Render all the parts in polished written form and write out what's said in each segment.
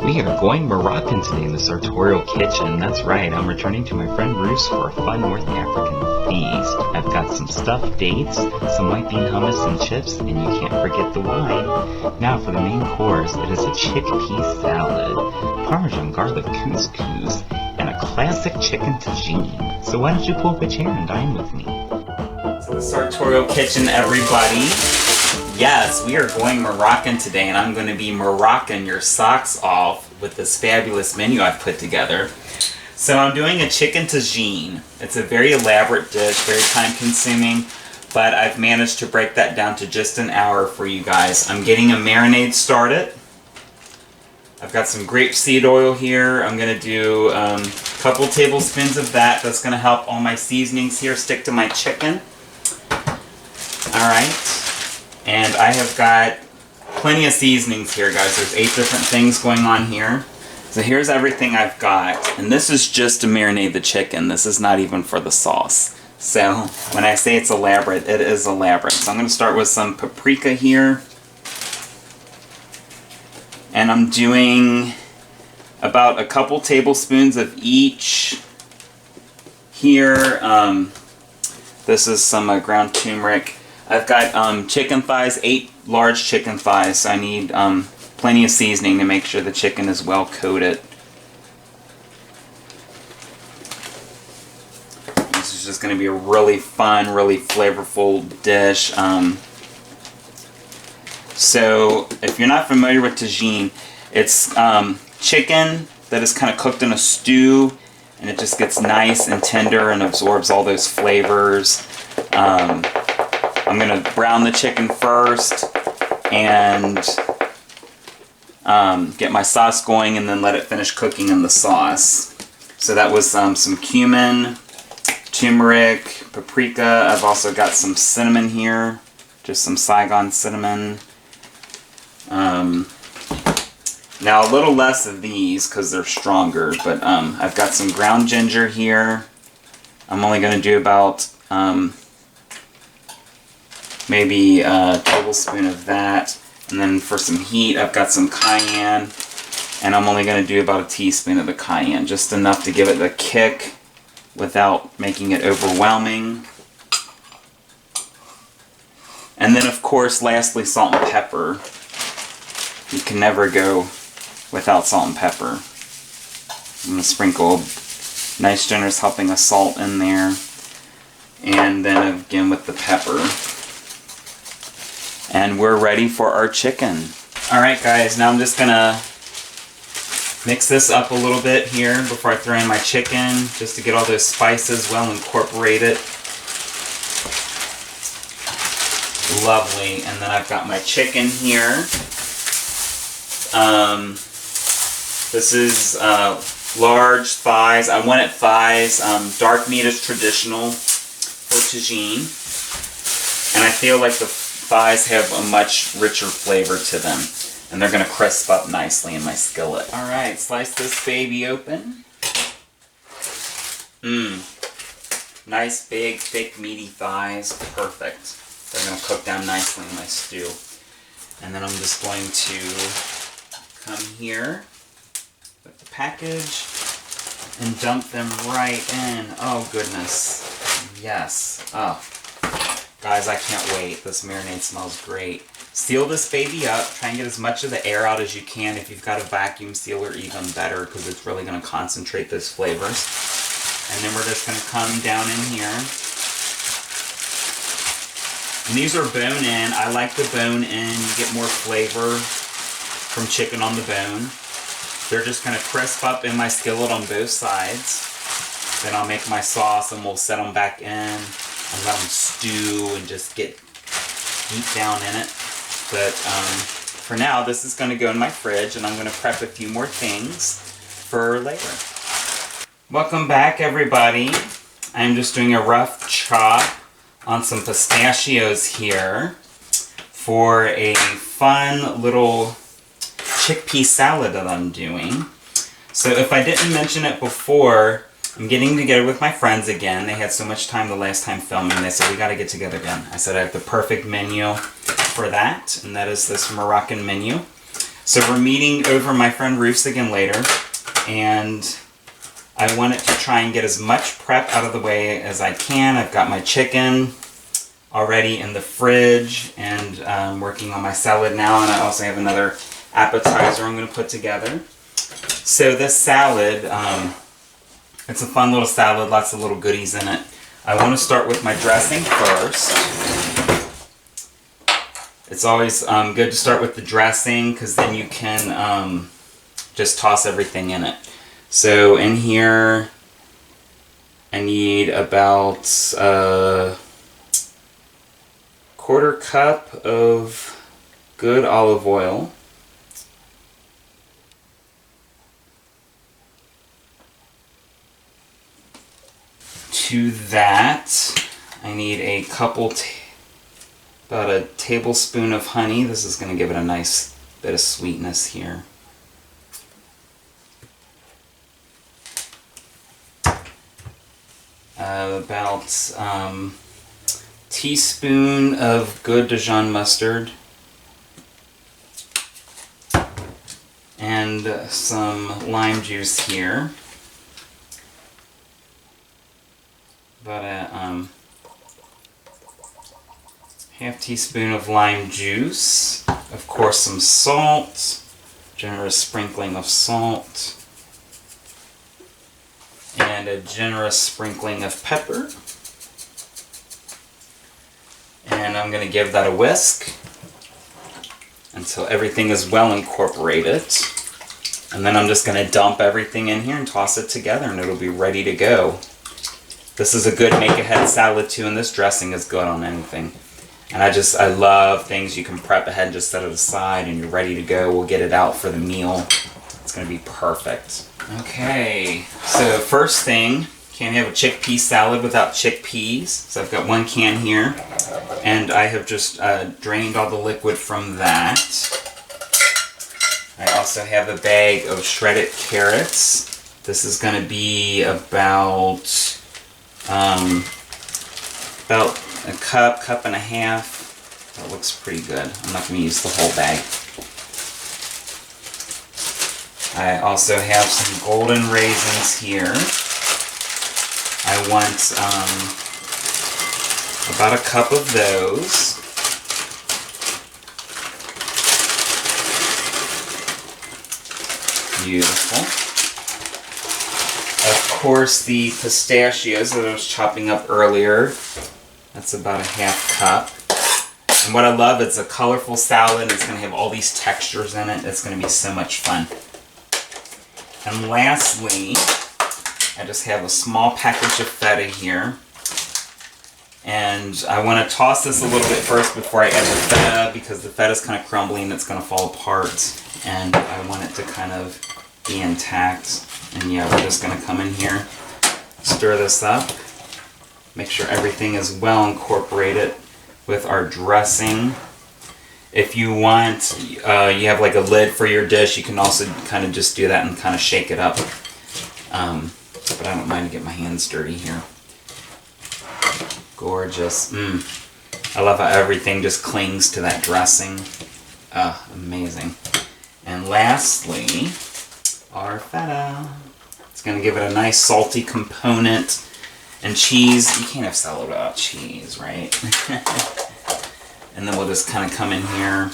We are going Moroccan today in the sartorial kitchen. That's right, I'm returning to my friend Bruce for a fun North African feast. I've got some stuffed dates, some white bean hummus and chips, and you can't forget the wine. Now for the main course, it is a chickpea salad, Parmesan garlic couscous, and a classic chicken tagine. So why don't you pull up a chair and dine with me? So the sartorial kitchen, everybody. Yes, we are going Moroccan today, and I'm going to be Moroccan your socks off with this fabulous menu I've put together. So I'm doing a chicken tagine. It's a very elaborate dish, very time consuming, but I've managed to break that down to just an hour for you guys. I'm getting a marinade started. I've got some grapeseed oil here. I'm going to do a couple tablespoons of that. That's going to help all my seasonings here stick to my chicken. Alright. And I have got plenty of seasonings here, guys. There's 8 different things going on here. So here's everything I've got. And this is just to marinate the chicken. This is not even for the sauce. So when I say it's elaborate, it is elaborate. So I'm going to start with some paprika here. And I'm doing about a couple tablespoons of each here. This is some ground turmeric. I've got chicken thighs, 8 large chicken thighs, so I need plenty of seasoning to make sure the chicken is well coated. This is just going to be a really fun, really flavorful dish. So, if you're not familiar with tagine, it's chicken that is kind of cooked in a stew, and it just gets nice and tender and absorbs all those flavors. I'm going to brown the chicken first and get my sauce going and then let it finish cooking in the sauce. So that was some cumin, turmeric, paprika. I've also got some cinnamon here, just some Saigon cinnamon. Now a little less of these because they're stronger, but I've got some ground ginger here. I'm only going to do about maybe a tablespoon of that. And then for some heat, I've got some cayenne. And I'm only going to do about a teaspoon of the cayenne. Just enough to give it the kick without making it overwhelming. And then, of course, lastly, salt and pepper. You can never go without salt and pepper. I'm going to sprinkle nice generous helping of salt in there. And then again with the pepper. And we're ready for our chicken. Alright guys, now I'm just gonna mix this up a little bit here before I throw in my chicken, just to get all those spices well incorporated. Lovely. And then I've got my chicken here. This is large thighs. I wanted thighs. Dark meat is traditional for tagine. And I feel like the thighs have a much richer flavor to them, and they're going to crisp up nicely in my skillet. Alright, slice this baby open. Nice, big, thick, meaty thighs. Perfect. They're going to cook down nicely in my stew. And then I'm just going to come here with the package and dump them right in. Oh, goodness. Yes. Oh. Guys, I can't wait. This marinade smells great. Seal this baby up. Try and get as much of the air out as you can. If you've got a vacuum sealer, even better, because it's really going to concentrate those flavors. And then we're just going to come down in here. And these are bone-in. I like the bone-in. You get more flavor from chicken on the bone. They're just going to crisp up in my skillet on both sides. Then I'll make my sauce and we'll set them back in. And let them stew and just get deep down in it. But for now, this is going to go in my fridge, and I'm going to prep a few more things for later. Welcome back, everybody. I'm just doing a rough chop on some pistachios here for a fun little chickpea salad that I'm doing. So if I didn't mention it before, I'm getting together with my friends again. They had so much time the last time filming. They said, we got to get together again. I said, I have the perfect menu for that, and that is this Moroccan menu. So we're meeting over my friend Ruth's again later, and I wanted to try and get as much prep out of the way as I can. I've got my chicken already in the fridge, and I'm working on my salad now, and I also have another appetizer I'm going to put together. So this salad, it's a fun little salad, lots of little goodies in it. I want to start with my dressing first. It's always good to start with the dressing because then you can just toss everything in it. So in here I need about a quarter cup of good olive oil. To that I need a couple about a tablespoon of honey. This is going to give it a nice bit of sweetness here. About teaspoon of good Dijon mustard. And some lime juice here. About a half teaspoon of lime juice, of course some salt, generous sprinkling of salt, and a generous sprinkling of pepper. And I'm going to give that a whisk until everything is well incorporated. And then I'm just going to dump everything in here and toss it together, and it'll be ready to go. This is a good make-ahead salad too, and this dressing is good on anything. And I love things you can prep ahead and just set it aside and you're ready to go. We'll get it out for the meal. It's going to be perfect. Okay, so first thing, can't have a chickpea salad without chickpeas. So I've got one can here, and I have just drained all the liquid from that. I also have a bag of shredded carrots. This is going to be about a cup and a half. That looks pretty good. I'm not going to use the whole bag. I also have some golden raisins here. I want about a cup of those. Beautiful. Of course, the pistachios that I was chopping up earlier. That's about a half cup. And what I love, it's a colorful salad. It's going to have all these textures in it. It's going to be so much fun. And lastly, I just have a small package of feta here. And I want to toss this a little bit first before I add the feta, because the feta is kind of crumbly and it's going to fall apart. And I want it to kind of be intact. And yeah, we're just going to come in here, stir this up. Make sure everything is well incorporated with our dressing. If you want, you have like a lid for your dish, you can also kind of just do that and kind of shake it up. But I don't mind to get my hands dirty here. Gorgeous. I love how everything just clings to that dressing. Amazing. And lastly, our feta. It's going to give it a nice salty component. And cheese, you can't have salad without cheese, right? And then we'll just kind of come in here,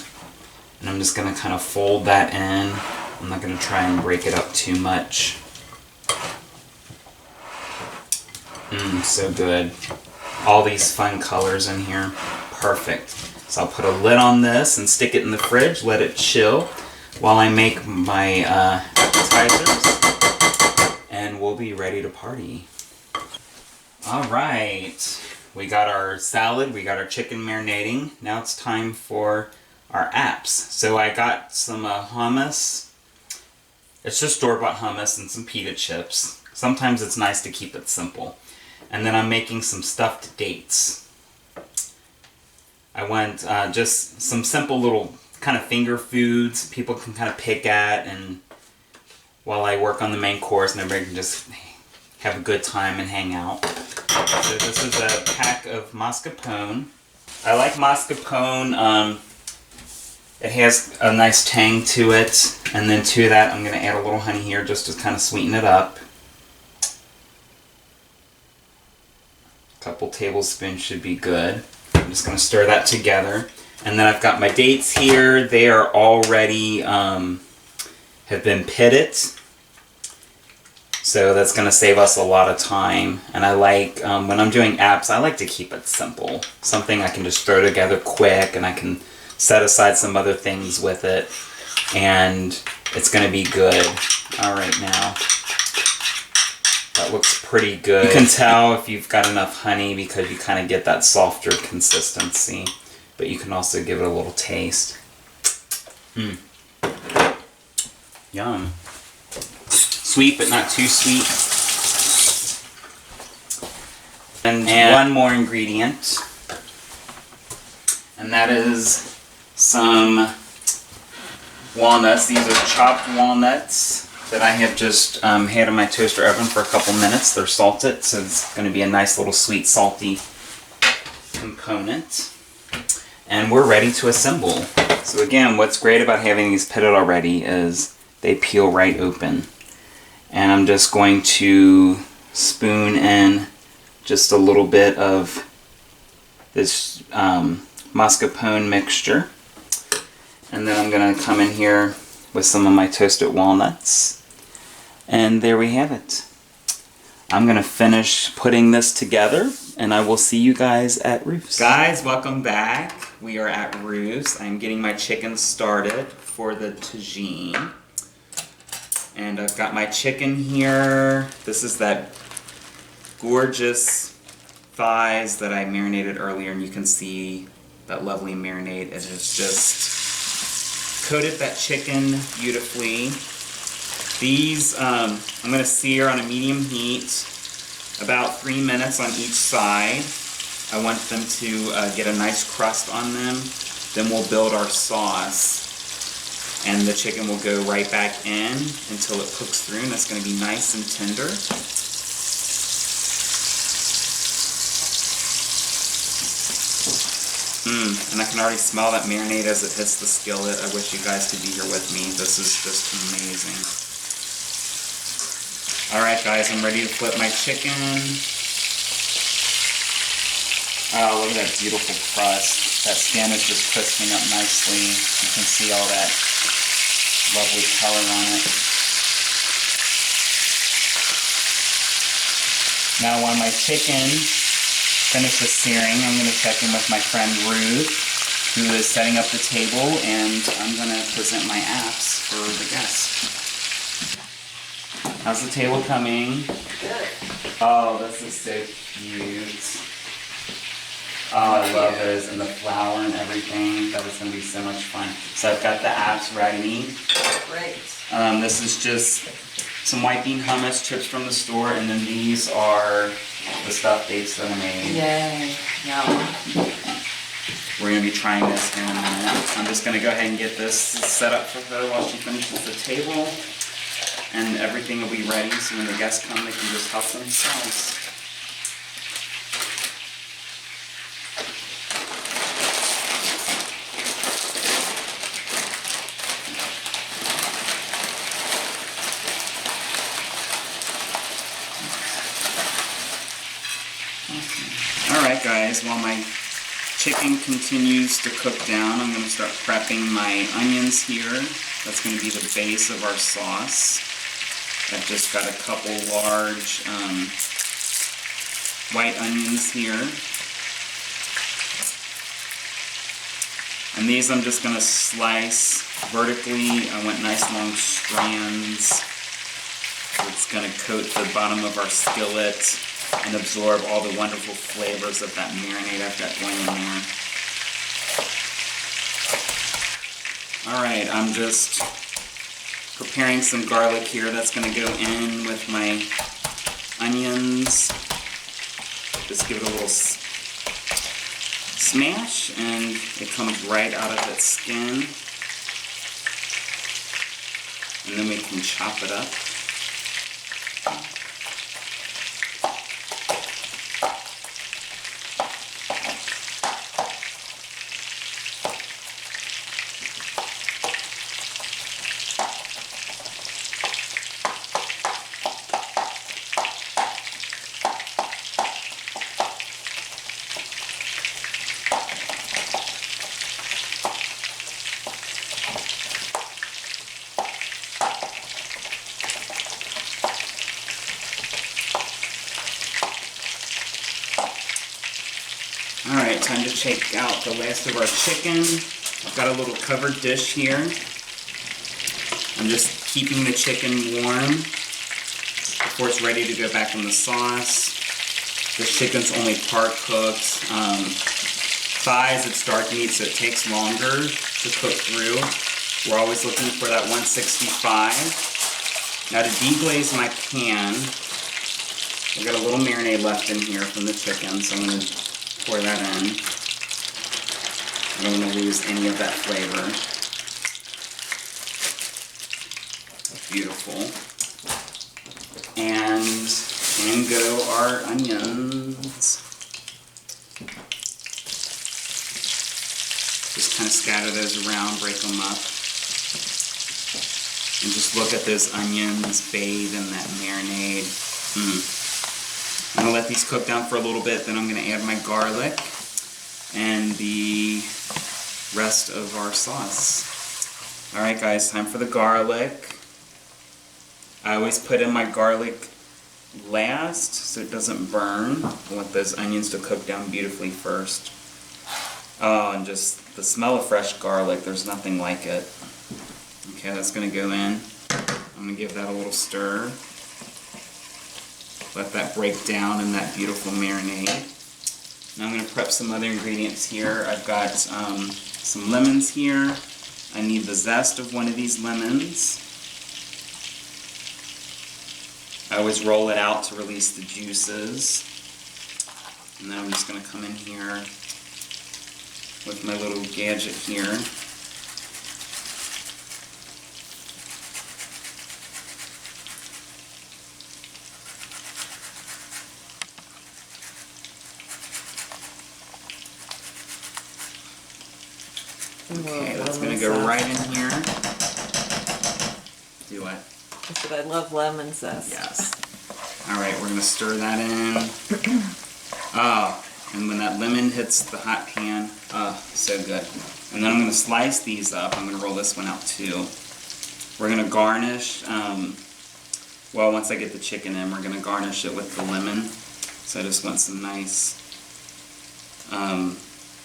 and I'm just going to kind of fold that in. I'm not going to try and break it up too much. So good. All these fun colors in here. Perfect. So I'll put a lid on this and stick it in the fridge, let it chill while I make my appetizers, and we'll be ready to party. Alright, we got our salad, we got our chicken marinating. Now it's time for our apps. So I got some hummus. It's just store-bought hummus and some pita chips. Sometimes it's nice to keep it simple. And then I'm making some stuffed dates. I want just some simple little kind of finger foods people can kind of pick at, and while I work on the main course, and everybody can just have a good time and hang out. So this is a pack of mascarpone. I like mascarpone It has a nice tang to it, and then to that I'm going to add a little honey here just to kind of sweeten it up. A couple tablespoons should be good. I'm just going to stir that together. And then I've got my dates here. They are already have been pitted. So that's going to save us a lot of time. And I like, when I'm doing apps, I like to keep it simple. Something I can just throw together quick, and I can set aside some other things with it. And it's going to be good. All right, now. That looks pretty good. You can tell if you've got enough honey because you kind of get that softer consistency. But you can also give it a little taste. Mmm. Yum. Sweet, but not too sweet. And one more ingredient. And that is some walnuts. These are chopped walnuts that I have just had in my toaster oven for a couple minutes. They're salted, so it's going to be a nice little sweet, salty component. And we're ready to assemble. So again, what's great about having these pitted already is they peel right open. And I'm just going to spoon in just a little bit of this mascarpone mixture. And then I'm going to come in here with some of my toasted walnuts. And there we have it. I'm going to finish putting this together, and I will see you guys at Roof's. Guys, welcome back. We are at Roof's. I'm getting my chicken started for the tagine. And I've got my chicken here. This is that gorgeous thighs that I marinated earlier, and you can see that lovely marinade. It has just coated that chicken beautifully. These I'm going to sear on a medium heat, about 3 minutes on each side. I want them to get a nice crust on them. Then we'll build our sauce. And the chicken will go right back in until it cooks through, and it's going to be nice and tender. And I can already smell that marinade as it hits the skillet. I wish you guys could be here with me. This is just amazing. Alright guys, I'm ready to flip my chicken. Oh, look at that beautiful crust. That skin is just crisping up nicely. You can see all that lovely color on it. Now while my chicken finishes searing, I'm going to check in with my friend Ruth, who is setting up the table, and I'm going to present my apps for the guests. How's the table coming? Good. Oh, this is so cute. Oh, I love those, and the flour and everything. That was going to be so much fun. So I've got the apps ready. Great. This is just some white bean hummus, chips from the store, and then these are the stuffed dates that I made. Yay. Yum. We're going to be trying this in a minute. I'm just going to go ahead and get this set up for her while she finishes the table. And everything will be ready, so when the guests come, they can just help themselves. Alright guys, while my chicken continues to cook down, I'm going to start prepping my onions here. That's going to be the base of our sauce. I've just got a couple large white onions here. And these I'm just going to slice vertically. I want nice long strands. It's going to coat the bottom of our skillet and absorb all the wonderful flavors of that marinade I've got going in there. Alright, I'm just preparing some garlic here. That's going to go in with my onions. Just give it a little smash, and it comes right out of its skin. And then we can chop it up. Alright, time to take out the last of our chicken. I've got a little covered dish here. I'm just keeping the chicken warm before it's ready to go back in the sauce. This chicken's only part cooked. Thighs, it's dark meat, so it takes longer to cook through. We're always looking for that 165. Now to deglaze my pan, I've got a little marinade left in here from the chicken, so I'm going to pour that in. I don't want to lose any of that flavor. Beautiful. And in go our onions. Just kind of scatter those around, break them up. And just look at those onions bathe in that marinade. I'm going to let these cook down for a little bit, then I'm going to add my garlic and the rest of our sauce. Alright guys, time for the garlic. I always put in my garlic last so it doesn't burn. I want those onions to cook down beautifully first. Oh, and just the smell of fresh garlic, there's nothing like it. Okay, that's going to go in. I'm going to give that a little stir. Let that break down in that beautiful marinade. Now I'm going to prep some other ingredients here. I've got some lemons here. I need the zest of one of these lemons. I always roll it out to release the juices. And then I'm just going to come in here with my little gadget here. Okay, that's going to go right in here. Do what? I said I love lemon zest. Yes. Alright, we're going to stir that in. Oh, and when that lemon hits the hot pan, oh, so good. And then I'm going to slice these up. I'm going to roll this one out too. We're going to garnish, well, once I get the chicken in, we're going to garnish it with the lemon. So I just want some nice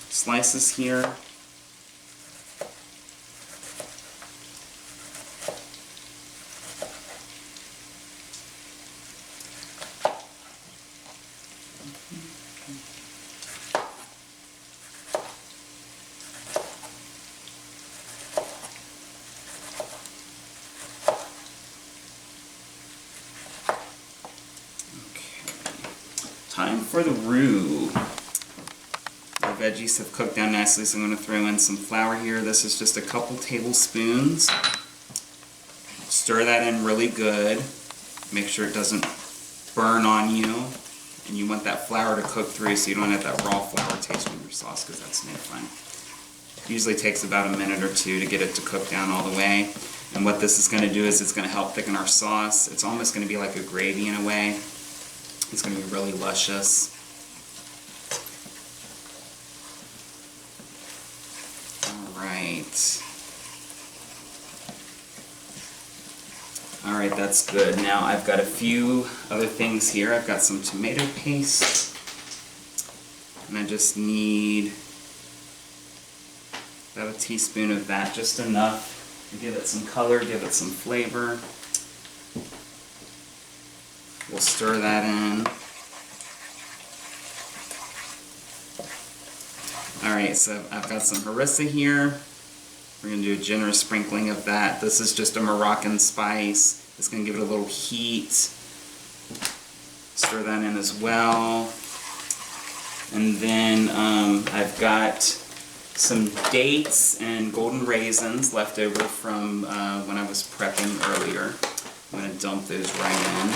slices here. Time for the roux. The veggies have cooked down nicely, so I'm going to throw in some flour here. This is just a couple tablespoons. Stir that in really good. Make sure it doesn't burn on you. And you want that flour to cook through so you don't have that raw flour taste with your sauce, because that's no fun. It usually takes about a minute or two to get it to cook down all the way. And what this is going to do is it's going to help thicken our sauce. It's almost going to be like a gravy in a way. It's going to be really luscious. Alright. Alright, that's good. Now I've got a few other things here. I've got some tomato paste. And I just need about a teaspoon of that, just enough to give it some color, give it some flavor. We'll stir that in. Alright, so I've got some harissa here. We're going to do a generous sprinkling of that. This is just a Moroccan spice. It's going to give it a little heat. Stir that in as well. And then I've got some dates and golden raisins left over from when I was prepping earlier. I'm going to dump those right in.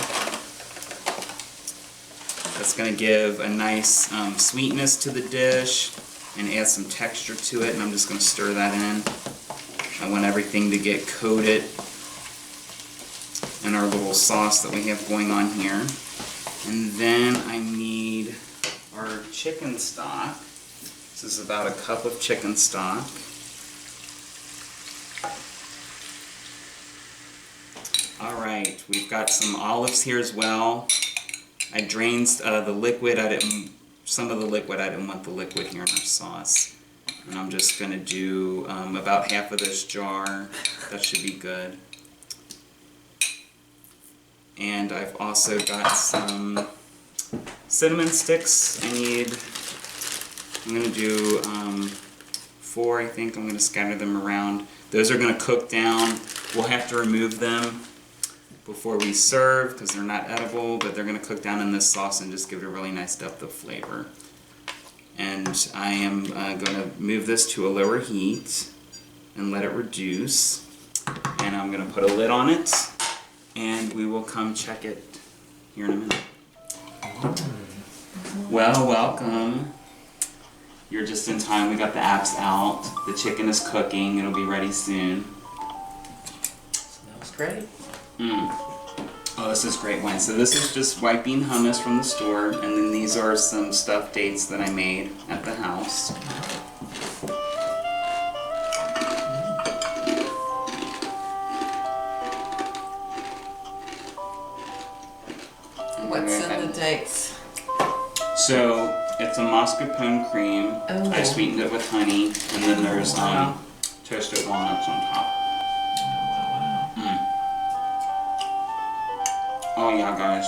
That's going to give a nice sweetness to the dish and add some texture to it, and I'm just going to stir that in. I want everything to get coated in our little sauce that we have going on here. And then I need our chicken stock. This is about a cup of chicken stock. Alright, we've got some olives here as well. I drained the liquid. I didn't some of the liquid. I didn't want the liquid here in our sauce. And I'm just going to do about half of this jar. That should be good. And I've also got some cinnamon sticks. I'm going to do 4, I think. I'm going to scatter them around. Those are going to cook down. We'll have to remove them before we serve because they're not edible, but they're going to cook down in this sauce and just give it a really nice depth of flavor. And I am going to move this to a lower heat and let it reduce. And I'm going to put a lid on it, and we will come check it here in a minute. Well, welcome. You're just in time. We got the apps out. The chicken is cooking. It'll be ready soon. Smells great. Oh, this is great wine. So this is just white bean hummus from the store, and then these are some stuffed dates that I made at the house. What's in the dates? So it's a mascarpone cream. Oh. I sweetened it with honey, and then there's toasted walnuts on top. Oh yeah, guys,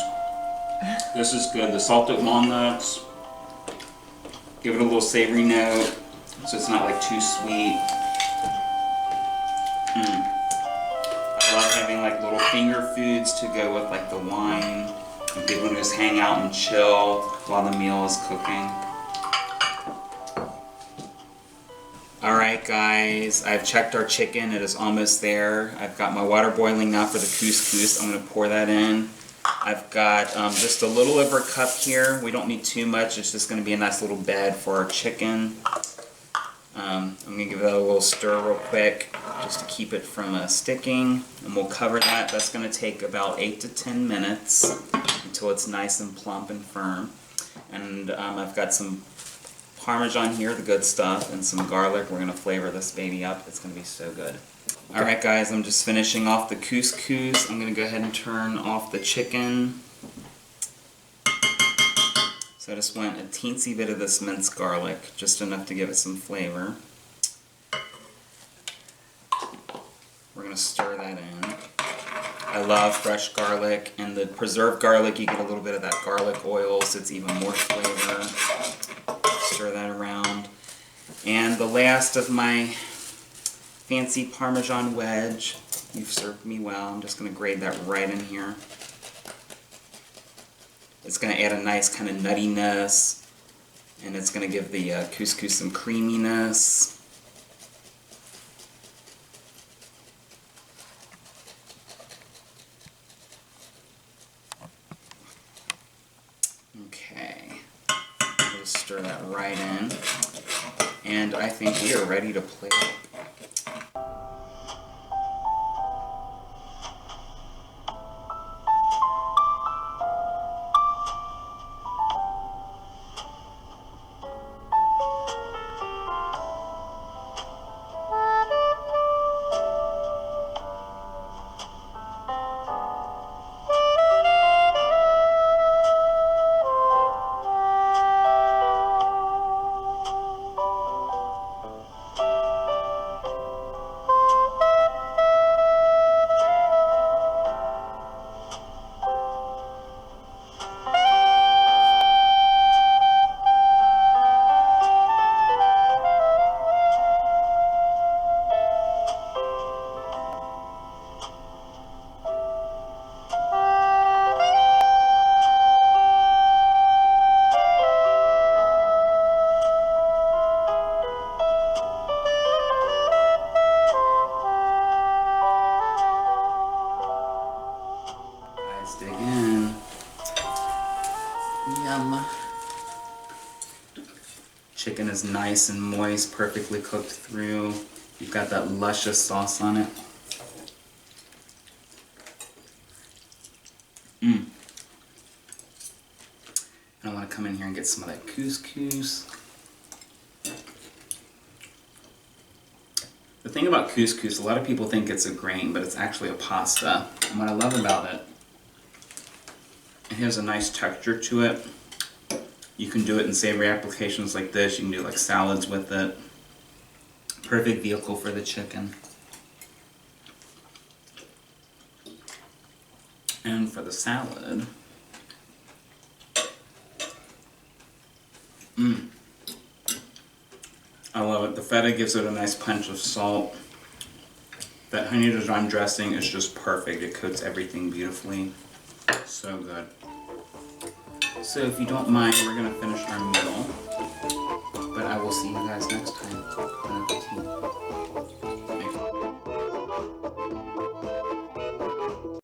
this is good. The salted walnuts give it a little savory note, so it's not like too sweet. I love having like little finger foods to go with like the wine. And people can just hang out and chill while the meal is cooking. Alright guys, I've checked our chicken. It is almost there. I've got my water boiling now for the couscous. I'm going to pour that in. I've got just a little over a cup here. We don't need too much. It's just going to be a nice little bed for our chicken. I'm going to give that a little stir real quick just to keep it from sticking. And we'll cover that. That's going to take about 8 to 10 minutes until it's nice and plump and firm. And I've got some Parmesan here, the good stuff, and some garlic. We're going to flavor this baby up. It's going to be so good. Alright guys, I'm just finishing off the couscous. I'm going to go ahead and turn off the chicken. So I just want a teensy bit of this minced garlic, just enough to give it some flavor. We're going to stir that in. I love fresh garlic, and the preserved garlic, you get a little bit of that garlic oil, so it's even more flavor. Stir that around. And the last of my fancy Parmesan wedge. You've served me well. I'm just going to grate that right in here. It's going to add a nice kind of nuttiness, and it's going to give the couscous some creaminess. Okay, we'll stir that right in, and I think we are ready to plate up. Dig in. Yum. Chicken is nice and moist, perfectly cooked through. You've got that luscious sauce on it. And I want to come in here and get some of that couscous. The thing about couscous, a lot of people think it's a grain, but it's actually a pasta. And what I love about it, it has a nice texture to it. You can do it in savory applications like this. You can do like salads with it. Perfect vehicle for the chicken. And for the salad, I love it. The feta gives it a nice punch of salt. That honey Dijon dressing is just perfect. It coats everything beautifully. So good. So if you don't mind, we're gonna finish our meal.